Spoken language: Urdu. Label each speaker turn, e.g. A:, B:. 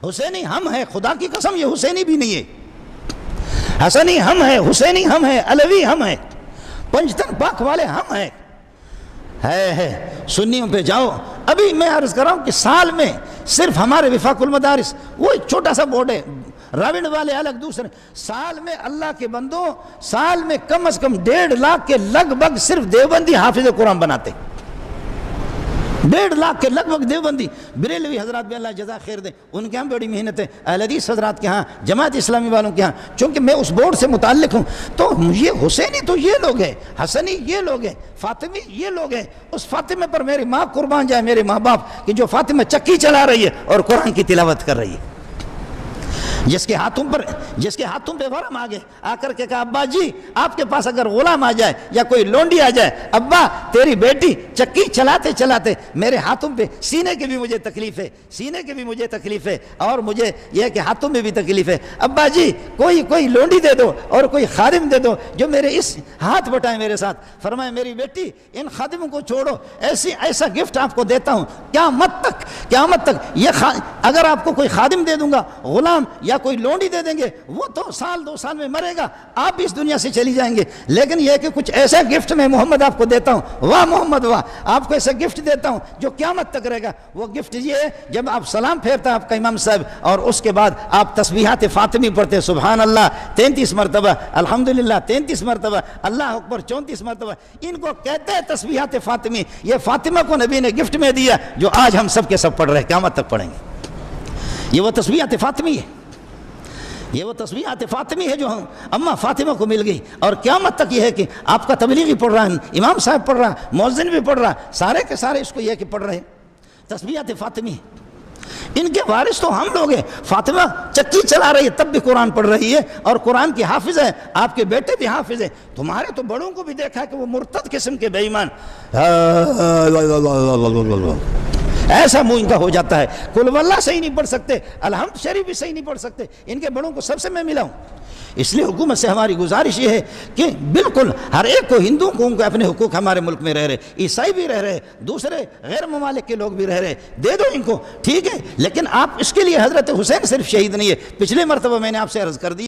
A: حسینی ہم ہیں، خدا کی قسم یہ حسینی بھی نہیں ہے، حسنی ہم ہیں، حسینی ہم ہیں، علوی ہم ہیں، پنجتن پاک والے ہم ہیں۔ ہے سنیوں پہ جاؤ، ابھی میں عرض کر رہا ہوں کہ سال میں صرف ہمارے وفاق المدارس وہ ایک چھوٹا سا بورڈ ہے، راوڑ والے الگ دوسرے، سال میں اللہ کے بندوں سال میں کم از کم 1.5 لاکھ کے لگ بھگ صرف دیوبندی حافظ قرآن بناتے، 1.5 لاکھ کے لگ بھگ دیوبندی۔ بریلوی حضرات بھی اللہ جزا خیر دے، ان کے ہاں بڑی محنت ہے، اہل حدیث حضرات کے ہاں، جماعت اسلامی والوں کے ہاں، چونکہ میں اس بورڈ سے متعلق ہوں، تو یہ حسینی تو یہ لوگ ہیں، حسنی یہ لوگ ہیں، فاطمی یہ لوگ ہیں۔ اس فاطمہ پر میری ماں قربان جائے، میرے ماں باپ، کہ جو فاطمہ چکی چلا رہی ہے اور قرآن کی تلاوت کر رہی ہے، جس کے ہاتھوں پہ ورم آ گئے، آ کر کے کہا ابا جی آپ کے پاس اگر غلام آ جائے یا کوئی لونڈی آ جائے، ابا تیری بیٹی چکی چلاتے چلاتے میرے ہاتھوں پہ، سینے کی بھی مجھے تکلیف ہے اور مجھے یہ کہ ہاتھوں میں بھی تکلیف ہے، ابا جی کوئی لونڈی دے دو اور کوئی خادم دے دو جو میرے اس ہاتھ بٹائے میرے ساتھ۔ فرمایا میری بیٹی ان خادموں کو چھوڑو، ایسا گفٹ آپ کو دیتا ہوں قیامت تک یہ اگر آپ کو کوئی خادم دے دوں گا، غلام یا کوئی لونڈی دے دیں گے، وہ تو 2 سال میں مرے گا، آپ بھی اس دنیا سے چلی جائیں گے، لیکن یہ کہ کچھ ایسا گفٹ میں محمد آپ کو دیتا ہوں، واہ محمد واہ، آپ کو ایسا گفٹ دیتا ہوں جو قیامت تک رہے گا۔ وہ گفٹ یہ ہے جب آپ سلام پھیرتا آپ کا امام صاحب اور اس کے بعد آپ تسبیحات فاطمی پڑھتے، سبحان اللہ 33 مرتبہ، الحمدللہ 33 مرتبہ، اللہ اکبر 34 مرتبہ، ان کو کہتے ہیں تسبیحات فاطمی۔ یہ فاطمہ کو نبی نے گفٹ میں دیا جو آج ہم سب کے سب پڑھ رہے ہیں، قیامت تک پڑھیں گے۔ یہ وہ تسبیحات فاطمی ہے، یہ وہ تسبیحات فاطمی ہے جو اماں فاطمہ کو مل گئی، اور قیامت تک یہ ہے کہ آپ کا تبلیغی پڑھ رہا ہے، امام صاحب پڑھ رہا ہے، مؤذن بھی پڑھ رہا ہے، سارے کے سارے اس کو یہ کہ پڑھ رہے ہیں، تسبیحات فاطمی ہے۔ ان کے وارث تو ہم لوگ ہیں، فاطمہ چکی چلا رہی ہے تب بھی قرآن پڑھ رہی ہے اور قرآن کی حافظ ہے، آپ کے بیٹے بھی حافظ ہیں، تمہارے تو بڑوں کو بھی دیکھا ہے کہ وہ مرتد قسم کے بے ایمان، ایسا منہ ان کا ہو جاتا ہے، قل واللہ صحیح نہیں پڑھ سکتے، الحمد شریف بھی صحیح نہیں پڑھ سکتے، ان کے بڑوں کو سب سے میں ملا ہوں۔ اس لیے حکومت سے ہماری گزارش یہ ہے کہ بالکل ہر ایک کو، ہندوؤں کو ان کو اپنے حقوق ہمارے ملک میں رہ رہے، عیسائی بھی رہ رہے، دوسرے غیر ممالک کے لوگ بھی رہ رہے، دے دو ان کو، ٹھیک ہے، لیکن آپ اس کے لیے حضرت حسین صرف شہید نہیں ہے، پچھلے مرتبہ میں نے آپ سے عرض کر دی